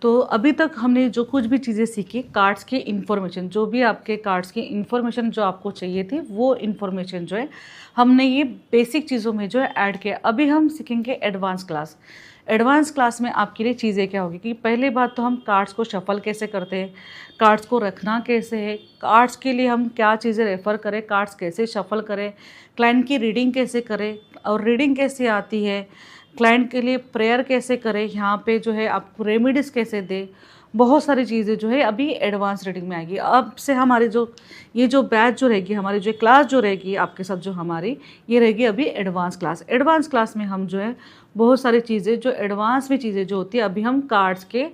तो अभी तक हमने जो कुछ भी चीज़ें सीखी, कार्ड्स की इन्फॉर्मेशन, जो भी आपके कार्ड्स की इन्फॉर्मेशन जो आपको चाहिए थी, वो इन्फॉर्मेशन जो है हमने ये बेसिक चीज़ों में जो है ऐड किया। अभी हम सीखेंगे एडवांस क्लास। एडवांस क्लास में आपके लिए चीज़ें क्या होगी कि पहले बात तो हम कार्ड्स को शफल कैसे करते हैं, कार्ड्स को रखना कैसे है, कार्ड्स के लिए हम क्या चीज़ें रेफ़र करें, कार्ड्स कैसे शफल करें, क्लाइंट की रीडिंग कैसे करें और रीडिंग कैसे आती है, क्लाइंट के लिए प्रेयर कैसे करें, यहाँ पे जो है आपको रेमेडीज़ कैसे दें, बहुत सारी चीज़ें जो है अभी एडवांस रीडिंग में आएगी। अब से हमारी जो ये जो बैच जो रहेगी, हमारी जो क्लास जो रहेगी आपके साथ जो हमारी, ये रहेगी अभी एडवांस क्लास। एडवांस क्लास में हम जो है बहुत सारी चीज़ें जो एडवांस में चीज़ें जो होती है अभी हम कार्ड्स के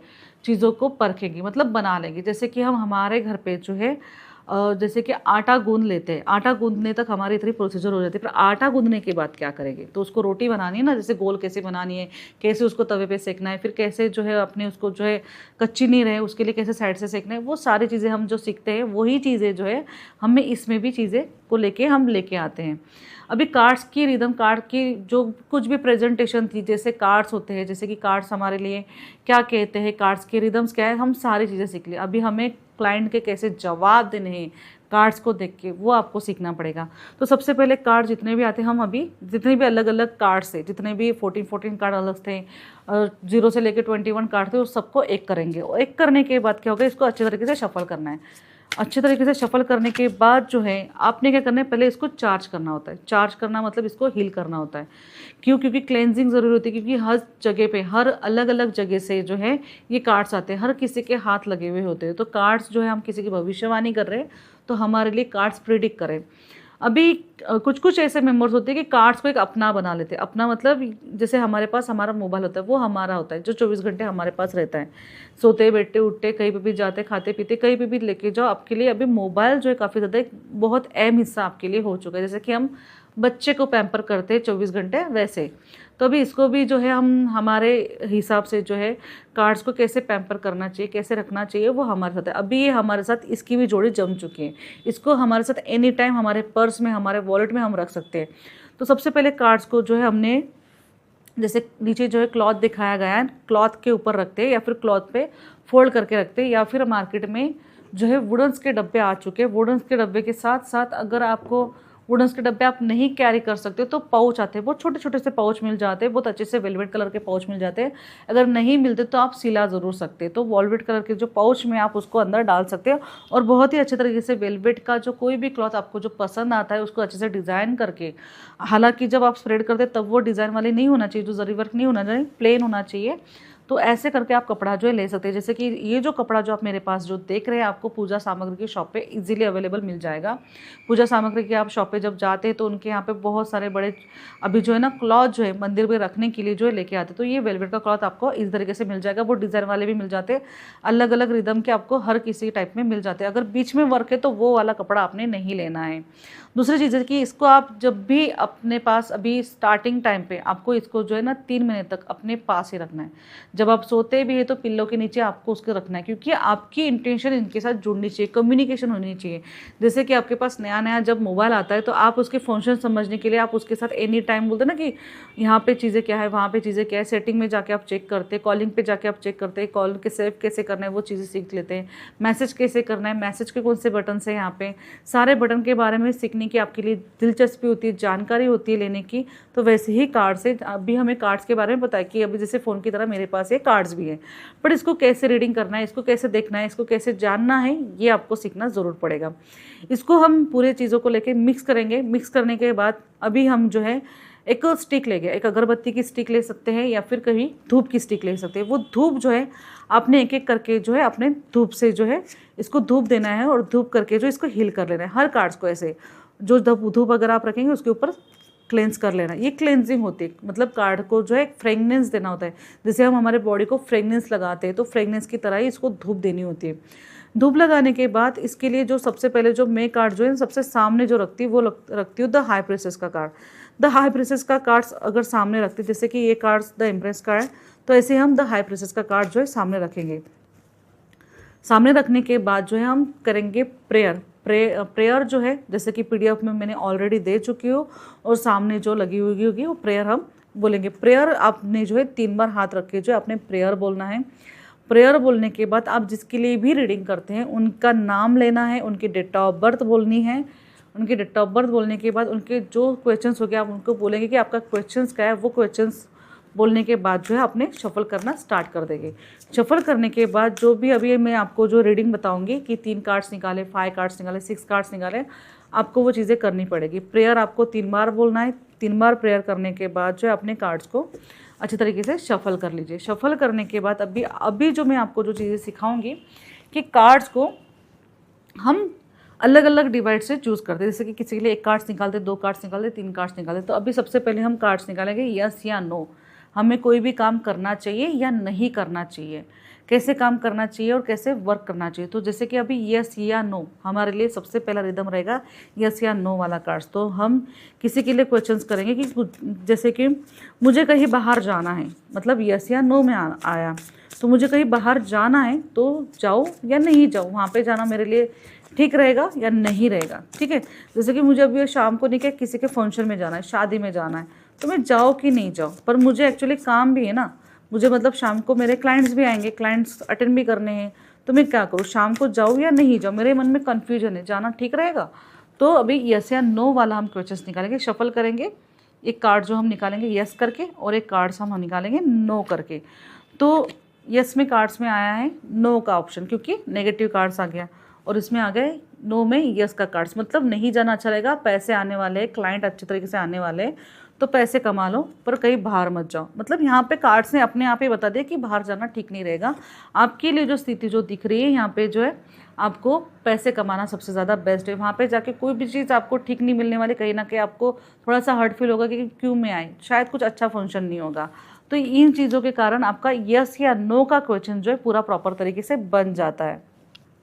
चीज़ों को परखेंगे, मतलब बना लेंगे। जैसे कि हम हमारे घर पे जो है जैसे कि आटा गूँध लेते हैं, आटा गूँधने तक हमारी इतनी प्रोसीजर हो जाती है, पर आटा गूँधने के बाद क्या करेंगे, तो उसको रोटी बनानी है ना, जैसे गोल कैसे बनानी है, कैसे उसको तवे पे सेकना है, फिर कैसे जो है अपने उसको जो है कच्ची नहीं रहे उसके लिए कैसे साइड से सेकना है, वो सारी चीज़ें हम जो सीखते हैं वही चीज़ें जो है हमें इसमें भी चीज़ें को लेके हम लेके आते हैं। अभी कार्ड्स की रिदम, कार्ड की जो कुछ भी प्रेजेंटेशन थी, जैसे कार्ड्स होते हैं, जैसे कि कार्ड्स हमारे लिए क्या कहते हैं, कार्ड्स के रिदम्स क्या है, हम सारी चीज़ें सीख ली। अभी हमें क्लाइंट के कैसे जवाब देने हैं कार्ड्स को देख के, वो आपको सीखना पड़ेगा। तो सबसे पहले कार्ड जितने भी आते हैं, हम अभी जितने भी अलग अलग कार्ड्स थे, जितने भी 14 कार्ड अलग थे, 0 से लेकर 21 कार्ड थे, उस सबको एक करेंगे। और एक करने के बाद क्या होगा, इसको अच्छे तरीके से शफल करना है। अच्छे तरीके से शफल करने के बाद जो है आपने क्या करना है, पहले इसको चार्ज करना होता है। चार्ज करना मतलब इसको हील करना होता है। क्यों? क्योंकि क्लेंजिंग ज़रूरी होती है, क्योंकि हर जगह पे, हर अलग अलग जगह से जो है ये कार्ड्स आते हैं, हर किसी के हाथ लगे हुए होते हैं। तो कार्ड्स जो है हम किसी की भविष्यवाणी कर रहे हैं, तो हमारे लिए कार्ड्स प्रिडिक्ट करें। अभी कुछ कुछ ऐसे मेंबर्स होते हैं कि कार्ड्स को एक अपना बना लेते हैं। अपना मतलब जैसे हमारे पास हमारा मोबाइल होता है, वो हमारा होता है, जो 24 घंटे हमारे पास रहता है। सोते बैठते उठते कहीं पे भी जाते, खाते पीते कहीं पे भी लेके जाओ, आपके लिए अभी मोबाइल जो है काफ़ी ज़्यादा एक बहुत अहम हिस्सा आपके लिए हो चुका है। जैसे कि हम बच्चे को पैम्पर करते हैं 24 घंटे, वैसे तो अभी इसको भी जो है हम हमारे हिसाब से जो है कार्ड्स को कैसे पैम्पर करना चाहिए, कैसे रखना चाहिए, वो हमारे साथ है। अभी ये हमारे साथ इसकी भी जोड़ी जम चुकी है। इसको हमारे साथ एनी टाइम हमारे पर्स में, हमारे वॉलेट में हम रख सकते हैं। तो सबसे पहले कार्ड्स को जो है हमने, जैसे नीचे जो है क्लॉथ दिखाया गया है, क्लॉथ के ऊपर रखते हैं या फिर क्लॉथ पे फोल्ड करके रखते हैं, या फिर मार्केट में जो है वुडन्स के डब्बे आ चुके हैं। वुडन्स के डब्बे के साथ साथ अगर आपको वुडन्स के डब्बे आप नहीं कैरी कर सकते तो पाउच आते हैं, बहुत छोटे छोटे से पाउच मिल जाते हैं, बहुत अच्छे से वेलवेट कलर के पाउच मिल जाते हैं। अगर नहीं मिलते तो आप सिला ज़रूर सकते हैं, तो वेलवेट कलर के जो पाउच में आप उसको अंदर डाल सकते हो, और बहुत ही अच्छे तरीके से वेलवेट का जो कोई भी क्लॉथ आपको जो पसंद आता है उसको अच्छे से डिज़ाइन करके, हालांकि जब आप स्प्रेड करते हैं तब वो डिज़ाइन वाली नहीं होना चाहिए, जो जरी वर्क नहीं होना चाहिए, प्लेन होना चाहिए। तो ऐसे करके आप कपड़ा जो है ले सकते हैं। जैसे कि ये जो कपड़ा जो आप मेरे पास जो देख रहे हैं, आपको पूजा सामग्री की शॉप पे इजीली अवेलेबल मिल जाएगा। पूजा सामग्री की आप शॉप पे जब जाते हैं तो उनके यहाँ पे बहुत सारे बड़े अभी जो है ना क्लॉथ जो है मंदिर में रखने के लिए जो है लेके आते हैं। तो ये वेलवेट का क्लॉथ आपको इस तरीके से मिल जाएगा। वो डिज़ाइन वाले भी मिल जाते हैं, अलग अलग रिदम के आपको हर किसी टाइप में मिल जाते हैं। अगर बीच में वर्क है तो वो वाला कपड़ा आपने नहीं लेना है। दूसरी चीज़ है कि इसको आप जब भी अपने पास, अभी स्टार्टिंग टाइम पे आपको इसको जो है ना 3 महीने तक अपने पास ही रखना है। जब आप सोते भी है तो पिल्लो के नीचे आपको उसको रखना है, क्योंकि आपकी इंटेंशन इनके साथ जुड़नी चाहिए, कम्युनिकेशन होनी चाहिए। जैसे कि आपके पास नया नया जब मोबाइल आता है तो आप उसके फंक्शन समझने के लिए आप उसके साथ एनी टाइम बोलते ना कि यहाँ पे चीज़ें क्या है, वहाँ पे चीज़ें क्या है, सेटिंग में जाके आप चेक करते हैं, कॉलिंग पे जाके आप चेक करते हैं, कॉल के सेव कैसे करना है वो चीज़ें सीख लेते हैं, मैसेज कैसे करना है, मैसेज के कौन से बटन से, यहाँ पे सारे बटन के बारे में सीखने की आपके लिए दिलचस्पी होती है, जानकारी होती है लेने की। तो वैसे ही कार्ड से अभी हमें कार्ड्स के बारे में पता है कि अभी जैसे फ़ोन की तरह मेरे पास ये कार्ड्स भी है, बट इसको कैसे रीडिंग करना है, इसको कैसे देखना है, इसको कैसे जानना है, ये आपको सीखना ज़रूर पड़ेगा। इसको हम पूरे चीज़ों को लेके मिक्स करेंगे। मिक्स करने के बाद अभी हम जो है एक स्टिक ले गए, एक अगरबत्ती की स्टिक ले सकते हैं या फिर कभी धूप की स्टिक ले सकते हैं। वो धूप जो है आपने एक एक करके जो है अपने धूप से जो है इसको धूप देना है, और धूप करके जो इसको हील कर लेना है। हर कार्ड्स को ऐसे जो धूप अगर आप रखेंगे उसके ऊपर क्लेंस कर लेना। ये क्लेंजिंग होती है, मतलब कार्ड को जो है एक फ्रेगनेंस देना होता है। जैसे हम हमारे बॉडी को फ्रेगनेंस लगाते हैं तो फ्रेगनेंस की तरह ही इसको धूप देनी होती है। धूप लगाने के बाद इसके लिए जो सबसे पहले जो मैं कार्ड जो है सबसे सामने जो रखती हूँ वो रखती हूँ द हाई प्रिंसेस का कार्ड। द हाई प्रिंसेस का कार्ड्स अगर सामने रखते, जैसे कि ये कार्ड्स द इम्प्रेस का है, तो ऐसे हम द हाई प्रिंसेस का कार्ड जो है सामने रखेंगे। सामने रखने के बाद जो है हम करेंगे प्रेयर। प्रेयर जो है जैसे कि PDF में मैंने ऑलरेडी दे चुकी हूँ, और सामने जो लगी हुई होगी वो प्रेयर हम बोलेंगे। प्रेयर आपने जो है 3 बार हाथ रख के जो है आपने प्रेयर बोलना है। प्रेयर बोलने के बाद आप जिसके लिए भी रीडिंग करते हैं उनका नाम लेना है, उनकी डेट ऑफ बर्थ बोलनी है। उनकी डेट ऑफ बर्थ बोलने के बाद उनके जो क्वेश्चंस हो गए आप उनको बोलेंगे कि आपका क्वेश्चंस क्या है। वो क्वेश्चंस बोलने के बाद जो है आपने शफल करना स्टार्ट कर देंगे। शफल करने के बाद जो भी अभी मैं आपको जो रीडिंग बताऊंगी कि 3 कार्ड्स निकाले, 5 कार्ड्स निकाले, 6 कार्ड्स निकाले, आपको वो चीज़ें करनी पड़ेगी। प्रेयर आपको 3 बार बोलना है। 3 बार प्रेयर करने के बाद जो है अपने कार्ड्स को अच्छी तरीके से शफल कर लीजिए। शफल करने के बाद अभी जो मैं आपको जो चीज़ें सिखाऊंगी कि कार्ड्स को हम अलग अलग डिवाइड से चूज़ करते हैं। जैसे कि किसी के लिए 1 कार्ड्स निकालते, 2 कार्ड्स निकालते, 3 कार्ड्स निकालते। तो अभी सबसे पहले हम कार्ड्स निकालेंगे यस या नो, हमें कोई भी काम करना चाहिए या नहीं करना चाहिए, कैसे काम करना चाहिए और कैसे वर्क करना चाहिए। तो जैसे कि अभी यस या नो हमारे लिए सबसे पहला रिदम रहेगा यस या नो वाला कार्ड्स। तो हम किसी के लिए क्वेश्चंस करेंगे कि जैसे कि मुझे कहीं बाहर जाना है, मतलब यस या नो में आया तो मुझे कहीं बाहर जाना है तो जाओ या नहीं जाओ, वहाँ पे जाना मेरे लिए ठीक रहेगा या नहीं रहेगा। ठीक है, जैसे कि मुझे अभी शाम को नहीं क्या किसी के फंक्शन में जाना है, शादी में जाना है, तो मैं जाओ कि नहीं जाओ, पर मुझे एक्चुअली काम भी है ना, मुझे मतलब शाम को मेरे क्लाइंट्स भी आएंगे, क्लाइंट्स अटेंड भी करने हैं, तो मैं क्या करूँ, शाम को जाऊँ या नहीं जाऊँ, मेरे मन में कन्फ्यूजन है, जाना ठीक रहेगा। तो अभी यस या नो वाला हम क्वेश्चंस निकालेंगे, शफल करेंगे। एक कार्ड जो हम निकालेंगे यस करके और एक कार्ड्स हम निकालेंगे नो करके। तो यस में कार्ड्स में आया है नो का ऑप्शन, क्योंकि नेगेटिव कार्ड्स आ गया, और इसमें आ गए नो में यस का कार्ड्स, मतलब नहीं जाना अच्छा रहेगा, पैसे आने वाले, क्लाइंट अच्छे तरीके से आने वाले, तो पैसे कमा लो पर कहीं बाहर मत जाओ। मतलब यहाँ पे कार्ड्स ने अपने आप ही बता दिया कि बाहर जाना ठीक नहीं रहेगा। आपके लिए जो स्थिति जो दिख रही है यहाँ पे जो है आपको पैसे कमाना सबसे ज़्यादा बेस्ट है। वहाँ पे जाके कोई भी चीज़ आपको ठीक नहीं मिलने वाली, कहीं ना कहीं आपको थोड़ा सा हर्ट फील होगा कि क्यों मैं आई, शायद कुछ अच्छा फंक्शन नहीं होगा। तो इन चीज़ों के कारण आपका यस या नो का क्वेश्चन जो है पूरा प्रॉपर तरीके से बन जाता है।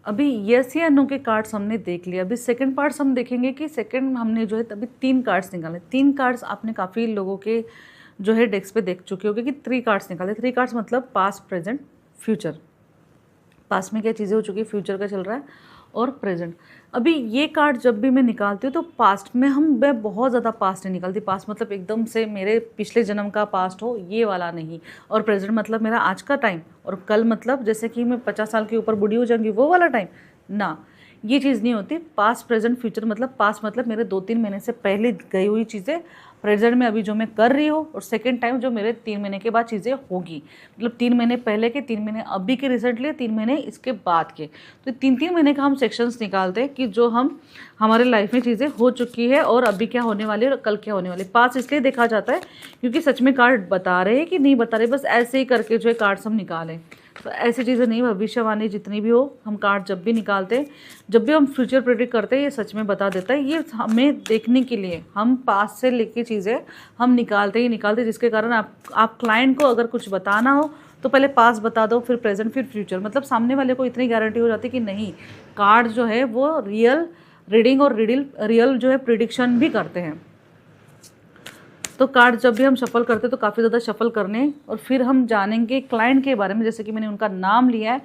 अभी यस या नो के कार्ड्स हमने देख लिया। अभी सेकंड पार्ट्स हम देखेंगे कि सेकंड हमने जो है तभी 3 कार्ड्स निकाले। 3 कार्ड्स आपने काफ़ी लोगों के जो है डेस्क पे देख चुके होंगे कि 3 कार्ड्स निकाले। 3 कार्ड्स मतलब पास्ट, प्रेजेंट, फ्यूचर। पास्ट में क्या चीज़ें हो चुकी है, फ्यूचर का चल रहा है और प्रेजेंट। अभी ये कार्ड जब भी मैं निकालती हूँ तो पास्ट में मैं बहुत ज़्यादा पास्ट नहीं निकालती। पास्ट मतलब एकदम से मेरे पिछले जन्म का पास्ट हो, ये वाला नहीं। और प्रेजेंट मतलब मेरा आज का टाइम, और कल मतलब जैसे कि मैं 50 साल के ऊपर बूढ़ी हो जाऊंगी वो वाला टाइम ना, ये चीज़ नहीं होती। पास्ट, प्रेजेंट, फ्यूचर मतलब पास्ट मतलब मेरे 2-3 महीने से पहले गई हुई चीज़ें प्रेजेंट में अभी जो मैं कर रही हूँ, और सेकंड टाइम जो मेरे 3 महीने के बाद चीज़ें होगी, मतलब 3 महीने पहले के, 3 महीने अभी के रिसेंटली, 3 महीने इसके बाद के। तो 3-3 महीने का हम सेक्शंस निकालते हैं कि जो हमारे लाइफ में चीज़ें हो चुकी है और अभी क्या होने वाली है और कल क्या होने वाली है। पास्ट इसलिए देखा जाता है क्योंकि सच में कार्ड बता रहे हैं कि नहीं बता रहे, बस ऐसे ही करके जो है कार्ड्स हम निकालें। तो ऐसी चीज़ें नहीं, भविष्यवाणी जितनी भी हो हम कार्ड जब भी निकालते हैं, जब भी हम फ्यूचर प्रेडिक्ट करते हैं, ये सच में बता देता है। ये हमें देखने के लिए हम पास से लेके चीज़ें हम निकालते ही निकालते, जिसके कारण आप क्लाइंट को अगर कुछ बताना हो तो पहले पास बता दो, फिर प्रेजेंट, फिर फ्यूचर। मतलब सामने वाले को इतनी गारंटी हो जाती है कि नहीं, कार्ड जो है वो रियल रीडिंग और रियल जो है प्रिडिक्शन भी करते हैं। तो कार्ड जब भी हम शफल करते हैं तो काफ़ी ज़्यादा शफल करने, और फिर हम जानेंगे क्लाइंट के बारे में। जैसे कि मैंने उनका नाम लिया है,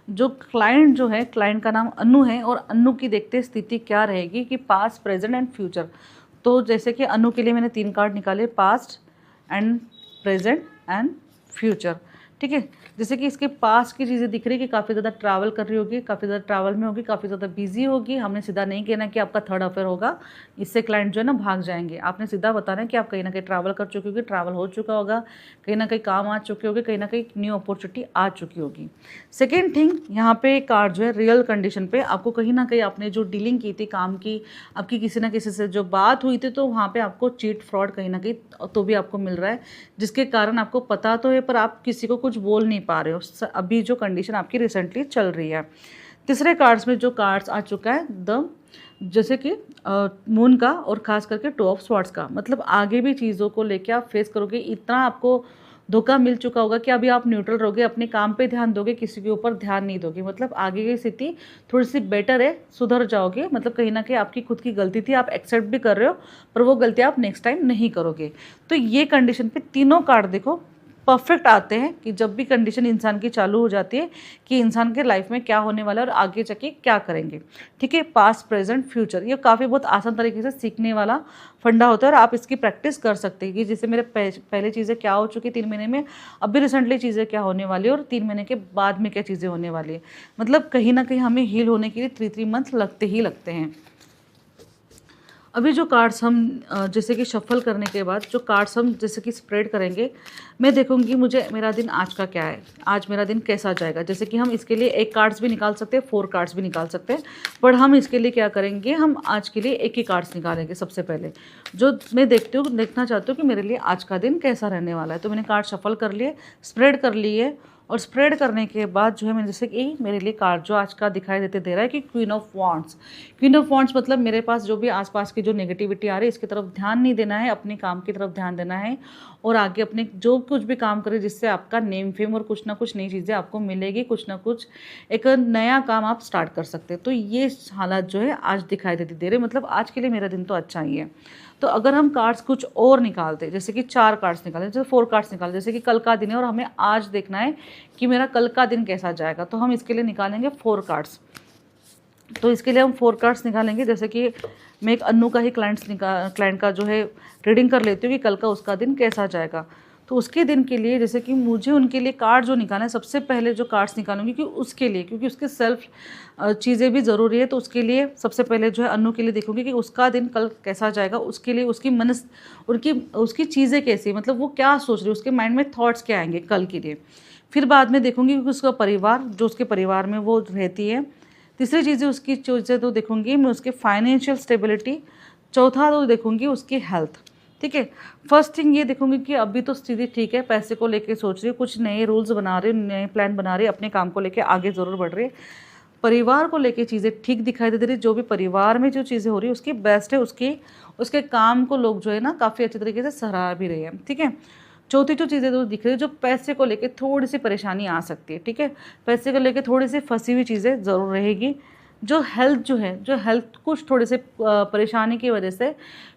जो क्लाइंट जो है, क्लाइंट का नाम अनु है, और अनु की देखते स्थिति क्या रहेगी कि पास्ट, प्रेजेंट एंड फ्यूचर। तो जैसे कि अनु के लिए मैंने 3 कार्ड निकाले, past and present and future. ठीक है, जैसे कि इसके पास की चीज़ें दिख रही है कि काफ़ी ज़्यादा ट्रैवल कर रही होगी, काफ़ी ज़्यादा ट्रैवल में होगी, काफ़ी ज़्यादा बिजी होगी। हमने सीधा नहीं कहना कि आपका थर्ड अफेयर होगा, इससे क्लाइंट जो है ना भाग जाएंगे। आपने सीधा बताना है कि आप कहीं ना कहीं ट्रैवल कर चुके होगी, ट्रैवल हो चुका होगा, कहीं ना कहीं काम आ चुके होगे, कहीं ना कहीं न्यू अपॉर्चुनिटी आ चुकी होगी। सेकेंड थिंग, यहाँ पे कार्ड जो है रियल कंडीशन पे आपको कहीं ना कहीं आपने जो डीलिंग की थी काम की, आपकी किसी ना किसी से जो बात हुई थी, तो वहाँ पे आपको चीट फ्रॉड कहीं ना कहीं तो भी आपको मिल रहा है, जिसके कारण आपको पता तो है पर आप किसी को कुछ बोल नहीं पा रहे हो। अभी जो कंडीशन आपकी रिसेंटली चल रही है। तीसरे कार्ड्स में जो कार्ड्स आ चुका है जैसे कि मून का और खास करके 2 ऑफ स्वॉर्ड्स का, मतलब आगे भी चीज़ों को लेके आप फेस करोगे। इतना आपको धोखा मिल चुका होगा कि अभी आप न्यूट्रल रहोगे, अपने काम पे ध्यान दोगे, किसी के ऊपर ध्यान नहीं दोगे। मतलब आगे की स्थिति थोड़ी सी बेटर है, सुधर जाओगे। मतलब कहीं ना कहीं आपकी खुद की गलती थी, आप एक्सेप्ट भी कर रहे हो, पर वो गलती आप नेक्स्ट टाइम नहीं करोगे। तो ये कंडीशन पे तीनों कार्ड देखो, परफेक्ट आते हैं कि जब भी कंडीशन इंसान की चालू हो जाती है कि इंसान के लाइफ में क्या होने वाला है और आगे जाके क्या करेंगे। ठीक है, पास्ट प्रेजेंट फ्यूचर, ये काफ़ी बहुत आसान तरीके से सीखने वाला फंडा होता है और आप इसकी प्रैक्टिस कर सकते हैं कि जैसे मेरे पहले चीज़ें क्या हो चुकी 3 महीने में, अभी रिसेंटली चीज़ें क्या होने वाली है और 3 महीने के बाद में क्या चीज़ें होने वाली है। मतलब कहीं ना कहीं हमें हील होने के लिए 3 मंथ लगते ही लगते हैं। अभी जो कार्ड्स हम जैसे कि शफल करने के बाद जो कार्ड्स हम जैसे कि स्प्रेड करेंगे, मैं देखूंगी मुझे मेरा दिन आज का क्या है, आज मेरा दिन कैसा जाएगा। जैसे कि हम इसके लिए एक कार्ड्स भी निकाल सकते हैं, 4 कार्ड्स भी निकाल सकते हैं, पर हम इसके लिए क्या करेंगे, हम आज के लिए एक ही कार्ड्स निकालेंगे। सबसे पहले जो मैं देखना चाहती हूँ कि मेरे लिए आज का दिन कैसा रहने वाला है। तो मैंने कार्ड शफल कर लिए, स्प्रेड कर लिए, और स्प्रेड करने के बाद जो है मैंने जैसे कि मेरे लिए कार्ड जो आज का दिखाई दे रहा है कि queen of wands. Queen of wands मतलब मेरे पास जो भी आसपास की जो नेगेटिविटी आ रही है इसकी तरफ ध्यान नहीं देना है, अपने काम की तरफ ध्यान देना है और आगे अपने जो कुछ भी काम करे जिससे आपका नेम फेम और कुछ ना कुछ नई चीज़ें आपको मिलेगी, कुछ ना कुछ एक नया काम आप स्टार्ट कर सकते हैं। तो ये हालात जो है आज दिखाई दे रहे, मतलब आज के लिए मेरा दिन तो अच्छा ही है। तो अगर हम कार्ड्स कुछ और निकालते, जैसे कि 4 कार्ड्स निकाले, जैसे 4 कार्ड्स निकाले, जैसे कि कल का दिन है और हमें आज देखना है कि मेरा कल का दिन कैसा जाएगा, तो हम इसके लिए निकालेंगे 4 कार्ड्स। तो इसके लिए हम 4 कार्ड्स निकालेंगे। जैसे कि मैं एक अन्नू का ही क्लाइंट का जो है रीडिंग कर लेती हूँ कि कल का उसका दिन कैसा जाएगा। तो उसके दिन के लिए जैसे कि मुझे उनके लिए कार्ड जो निकालना है, सबसे पहले जो कार्ड्स निकालूंगी कि उसके लिए, क्योंकि उसके सेल्फ चीज़ें भी ज़रूरी है, तो उसके लिए सबसे पहले जो है अन्नू के लिए देखूंगी कि उसका दिन कल कैसा जाएगा, उसके लिए उसकी चीज़ें कैसी, मतलब वो क्या सोच रही है, उसके माइंड में थॉट्स क्या आएंगे कल के लिए। फिर बाद में देखूंगी कि उसका परिवार, जो उसके परिवार में वो रहती है। तीसरी चीज़ें उसकी चीज़ें तो देखूंगी मैं उसके फाइनेंशियल स्टेबिलिटी। चौथा तो देखूंगी उसकी हेल्थ। ठीक है, फर्स्ट थिंग ये देखूंगी कि अभी तो स्थिति ठीक है, पैसे को लेके सोच रही है, कुछ नए रूल्स बना रही है, नए प्लान बना रही है, अपने काम को लेके आगे ज़रूर बढ़ रही है। परिवार को लेके चीज़ें ठीक दिखाई दे रही है, जो भी परिवार में जो चीज़ें हो रही है उसकी बेस्ट है, उसके काम को लोग जो है ना काफ़ी अच्छे तरीके से सराह भी रहे हैं। ठीक है, चौथी जो चीज़ें तो दिख रही है, जो पैसे को लेके थोड़ी सी परेशानी आ सकती है। ठीक है, पैसे को लेके थोड़ी सी फंसी हुई चीज़ें ज़रूर रहेगी। जो हेल्थ कुछ थोड़े से परेशानी की वजह से,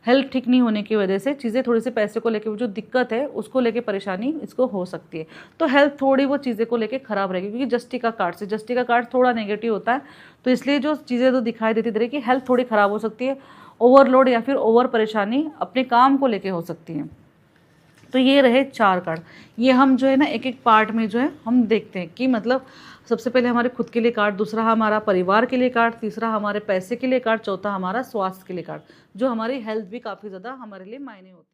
हेल्थ ठीक नहीं होने की वजह से चीज़ें थोड़ी सी पैसे को लेके जो दिक्कत है उसको लेके परेशानी इसको हो सकती है। तो हेल्थ थोड़ी वो चीज़ें को लेके ख़राब रहेगी, क्योंकि जस्टिस का कार्ड थोड़ा नेगेटिव होता है, तो इसलिए जो चीज़ें तो दिखाई देती रही कि हेल्थ थोड़ी ख़राब हो सकती है, ओवरलोड या फिर ओवर परेशानी अपने काम को लेके हो सकती है। तो ये रहे 4 कार्ड। ये हम जो है ना एक एक पार्ट में जो है हम देखते हैं कि मतलब सबसे पहले हमारे खुद के लिए कार्ड, दूसरा हमारा परिवार के लिए कार्ड, तीसरा हमारे पैसे के लिए कार्ड, चौथा हमारा स्वास्थ्य के लिए कार्ड, जो हमारी हेल्थ भी काफ़ी ज़्यादा हमारे लिए मायने होती है।